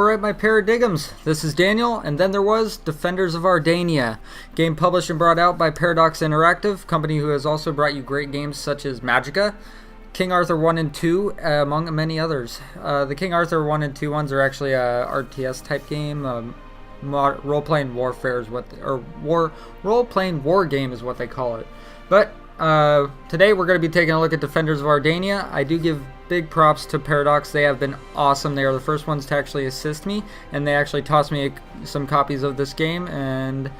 Alright, my paradigms, this is Daniel, and then there was Defenders of Ardania, game published and brought out by Paradox Interactive, company who has also brought you great games such as Magica, King Arthur 1 and 2, among many others. The King Arthur 1 and 2 ones are actually a RTS type game, role-playing warfare is what, role-playing war game is what they call it. But today we're going to be taking a look at Defenders of Ardania. I do give big props to Paradox. They have been awesome. They are the first ones to actually assist me, and they actually tossed me some copies of this game, and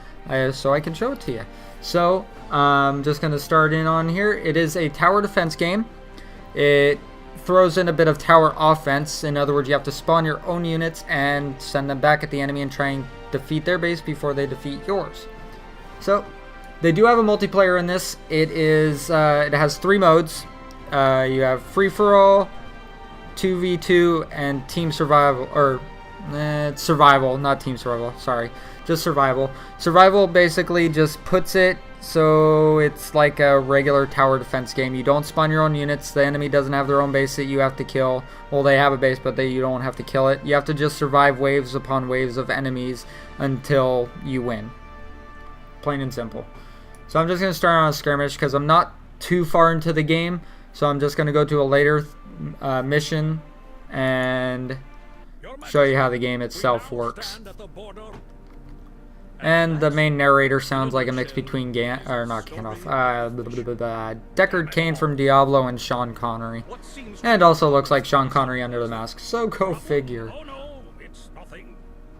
so I can show it to you. So I'm just going to start in on here. It is a tower defense game. It throws in a bit of tower offense. In other words, you have to spawn your own units and send them back at the enemy and try and defeat their base before they defeat yours. So they do have a multiplayer in this. It has 3 modes. You have free-for-all, 2v2, and team survival, or it's survival, not team survival, sorry, just survival. Survival basically just puts it so it's like a regular tower defense game. You don't spawn your own units. The enemy doesn't have their own base that you have to kill. Well, they have a base, but you don't have to kill it. You have to just survive waves upon waves of enemies until you win. Plain and simple. So I'm just going to start on a skirmish because I'm not too far into the game. So I'm just going to go to a later mission and show you how the game itself works. And the main narrator sounds like a mix between Deckard Cain from Diablo and Sean Connery. And also looks like Sean Connery under the mask. So go figure. Oh no, it's nothing.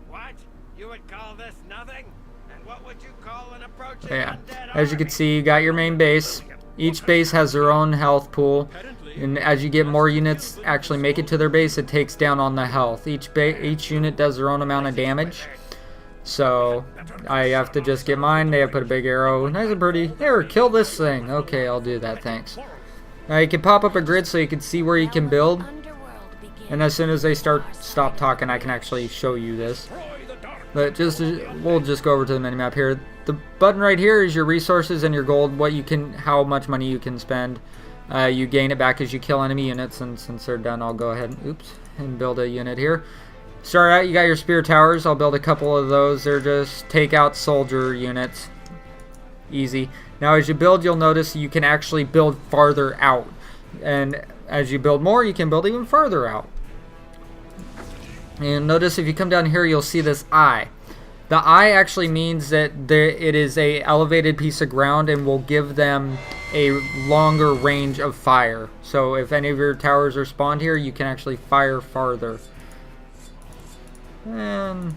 What? You would call this nothing? And what would you call an approaching undead As you can see, you got your main base. Each base has their own health pool, and as you get more units actually make it to their base, it takes down on the health. Each unit does their own amount of damage. So I have to just get mine. They have put a big arrow. Nice and pretty. Here, kill this thing. Okay, I'll do that, thanks. Now you can pop up a grid so you can see where you can build. And as soon as they stop talking, I can actually show you this. But we'll just go over to the minimap here. The button right here is your resources and your gold, how much money you can spend. You gain it back as you kill enemy units, and since they're done, I'll go ahead and build a unit here. Start out, you got your spear towers. I'll build a couple of those. They're just takeout soldier units. Easy. Now as you build, you'll notice you can actually build farther out. And as you build more, you can build even farther out. And notice if you come down here, you'll see this eye. The eye actually means that it is a elevated piece of ground and will give them a longer range of fire. So if any of your towers are spawned here, you can actually fire farther. And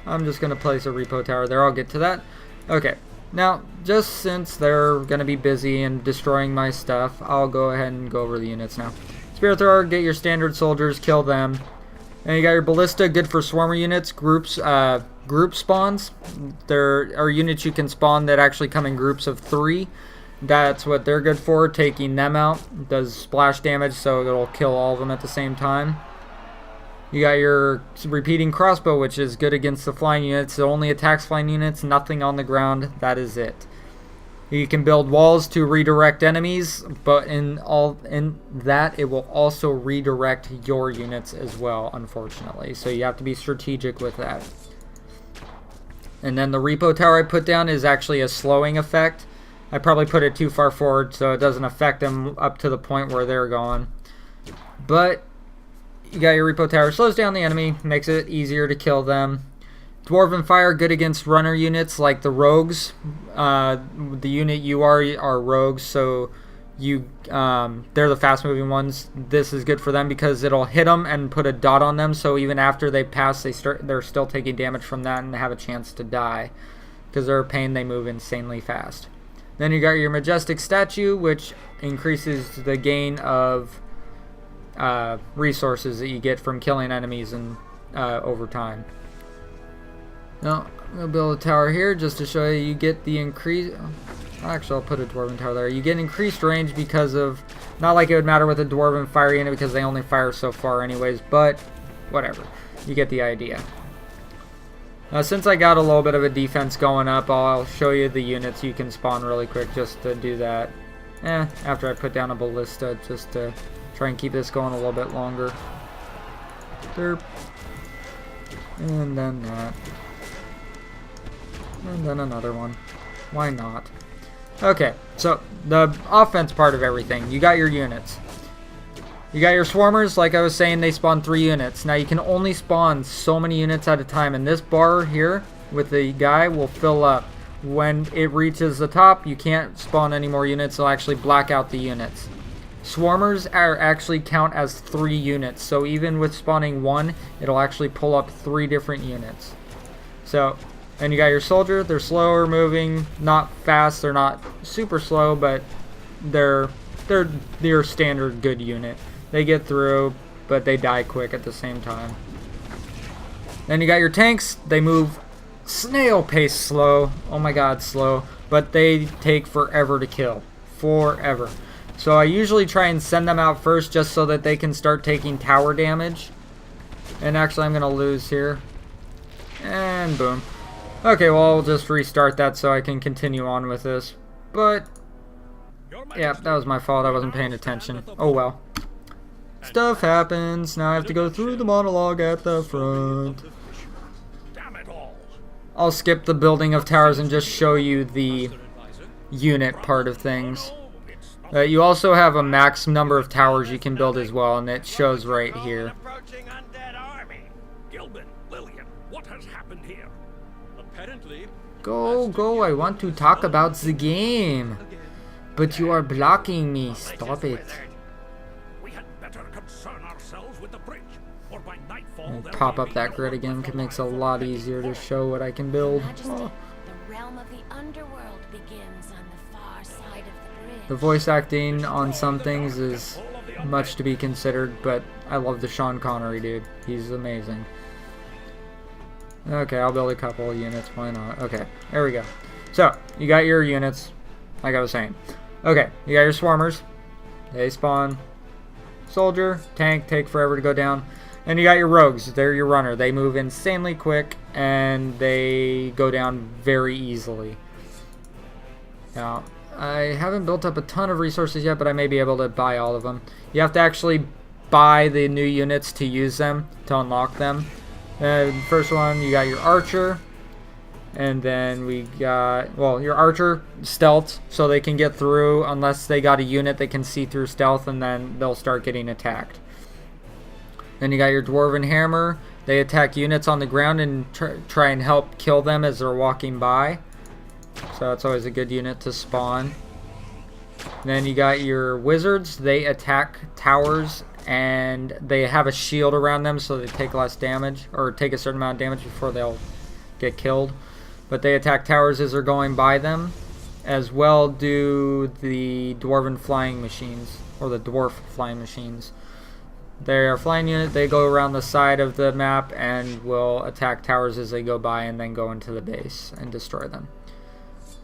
I'm just going to place a repo tower there. I'll get to that. Okay. Now, just since they're going to be busy and destroying my stuff, I'll go ahead and go over the units now. Spear thrower, get your standard soldiers, kill them. And you got your ballista, good for swarmer units, group spawns. There are units you can spawn that actually come in groups of 3. That's what they're good for, taking them out. It does splash damage, so it'll kill all of them at the same time. You got your repeating crossbow, which is good against the flying units. It only attacks flying units, nothing on the ground. That is it. You can build walls to redirect enemies, but in that it will also redirect your units as well, unfortunately. So you have to be strategic with that. And then the repo tower I put down is actually a slowing effect. I probably put it too far forward so it doesn't affect them up to the point where they're going. But you got your repo tower, slows down the enemy, makes it easier to kill them. Dwarven Fire, good against runner units like the rogues. The unit you are rogues, so they're the fast moving ones. This is good for them because it'll hit them and put a dot on them, so even after they pass, they're still taking damage from that and have a chance to die because they're a pain. They move insanely fast. Then you got your Majestic Statue, which increases the gain of resources that you get from killing enemies and over time. Now, I'm going to build a tower here just to show you get the increase. Actually, I'll put a Dwarven tower there. You get increased range because of, not like it would matter with a Dwarven Fire unit because they only fire so far anyways, but whatever. You get the idea. Now, since I got a little bit of a defense going up, I'll show you the units you can spawn really quick just to do that. After I put down a ballista just to try and keep this going a little bit longer. Derp. And then that. And then another one. Why not? Okay, so the offense part of everything. You got your units. You got your swarmers, like I was saying, they spawn 3 units. Now you can only spawn so many units at a time, and this bar here with the guy will fill up. When it reaches the top, you can't spawn any more units. It'll actually black out the units. Swarmers are actually count as 3 units, so even with spawning 1, it'll actually pull up 3 different units. So, and you got your soldier. They're slower moving, not fast. They're not super slow, but they're your standard good unit. They get through, but they die quick at the same time. Then you got your tanks. They move snail pace slow. Oh my god, slow. But they take forever to kill. Forever. So I usually try and send them out first just so that they can start taking tower damage. And actually I'm going to lose here. And boom. Okay, well I'll just restart that so I can continue on with this. But yeah, that was my fault. I wasn't paying attention. Oh well. Stuff happens. Now I have to go through the monologue at the front. I'll skip the building of towers and just show you the unit part of things. You also have a max number of towers you can build as well, and it shows right here. Go, I want to talk about the game. But you are blocking me. Stop it. And pop up that grid again. It makes it a lot easier to show what I can build. Oh. The realm of the underworld begins on the far side of the bridge. The voice acting on some things is much to be considered, but I love the Sean Connery dude. He's amazing. Okay, I'll build a couple of units. Why not? Okay, there we go. So, you got your units, like I was saying. Okay, you got your swarmers. They spawn. Soldier, tank, take forever to go down. And you got your rogues. They're your runner. They move insanely quick, and they go down very easily. Now, I haven't built up a ton of resources yet, but I may be able to buy all of them. You have to actually buy the new units to use them, to unlock them. First one, you got your archer. And then we got, well, your archer, stealth, so they can get through unless they got a unit that can see through stealth, and then they'll start getting attacked. Then you got your dwarven hammer. They attack units on the ground and try and help kill them as they're walking by. So that's always a good unit to spawn. Then you got your wizards. They attack towers and they have a shield around them so they take less damage, or take a certain amount of damage before they'll get killed. But they attack towers as they're going by them. As well do the dwarven flying machines, or the dwarf flying machines. They're a flying unit. They go around the side of the map and will attack towers as they go by and then go into the base and destroy them.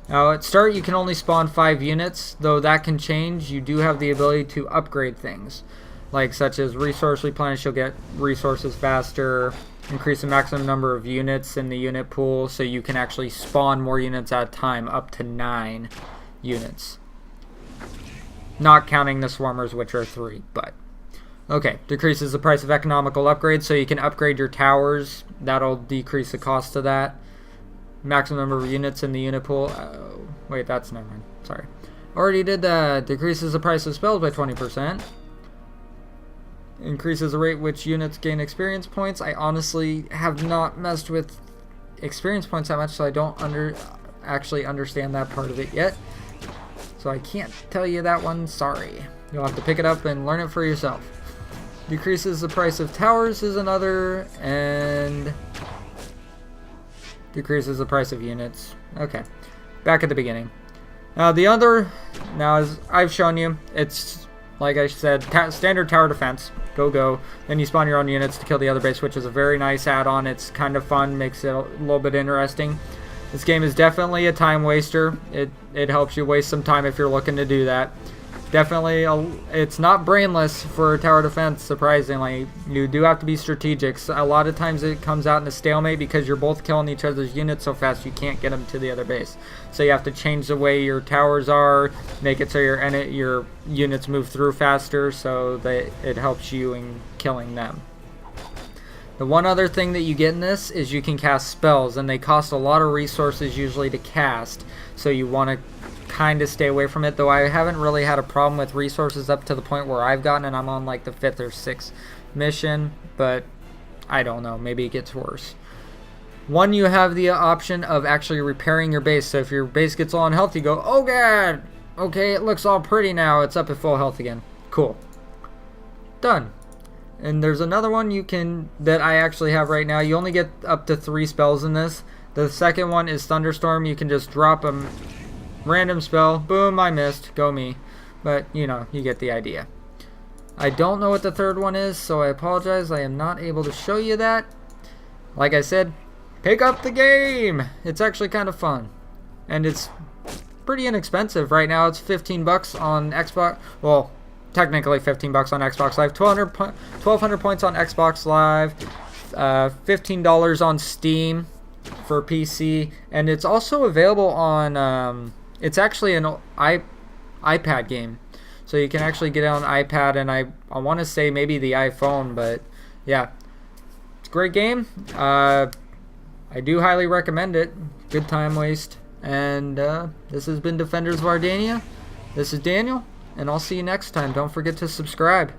Now at start you can only spawn 5 units, though that can change. You do have the ability to upgrade things, like such as resource replenish. You'll get resources faster, increase the maximum number of units in the unit pool, so you can actually spawn more units at a time, up to 9 units. Not counting the swarmers, which are 3, but... Okay, decreases the price of economical upgrades, so you can upgrade your towers. That'll decrease the cost of that. Maximum number of units in the unit pool. Wait, that's never mind. Sorry. Already did that. Decreases the price of spells by 20%. Increases the rate which units gain experience points. I honestly have not messed with experience points that much, so I don't actually understand that part of it yet. So I can't tell you that one. Sorry. You'll have to pick it up and learn it for yourself. Decreases the price of towers is another, and decreases the price of units. Okay, back at the beginning. Now as I've shown you, it's like I said, standard tower defense. Go. Then you spawn your own units to kill the other base, which is a very nice add-on. It's kind of fun, makes it a little bit interesting. This game is definitely a time waster. It helps you waste some time if you're looking to do that. Definitely, it's not brainless for tower defense, surprisingly. You do have to be strategic. So a lot of times it comes out in a stalemate because you're both killing each other's units so fast you can't get them to the other base. So you have to change the way your towers are, make it so your units move through faster so that it helps you in killing them. The one other thing that you get in this is you can cast spells, and they cost a lot of resources usually to cast, so you want to kind of stay away from it, though I haven't really had a problem with resources up to the point where I've gotten, and I'm on like the 5th or 6th mission, but I don't know, maybe it gets worse. One, you have the option of actually repairing your base, so if your base gets all unhealthy, you go, oh god, okay, it looks all pretty now, it's up at full health again. Cool. Done. And there's another one you can, that I actually have right now. You only get up to 3 spells in this. The second one is Thunderstorm. You can just drop a random spell. Boom, I missed. Go me. But, you know, you get the idea. I don't know what the third one is, so I apologize. I am not able to show you that. Like I said, pick up the game. It's actually kind of fun. And it's pretty inexpensive. Right now it's 15 bucks on Xbox. Well, technically 15 bucks on Xbox Live, 1200 points on Xbox Live, $15 on Steam for PC, and it's also available on it's actually an iPad game, so you can actually get it on iPad, and I want to say maybe the iPhone, but yeah, it's a great game. I do highly recommend it. Good time waste. And this has been Defenders of Ardania. This is Daniel, and I'll see you next time. Don't forget to subscribe.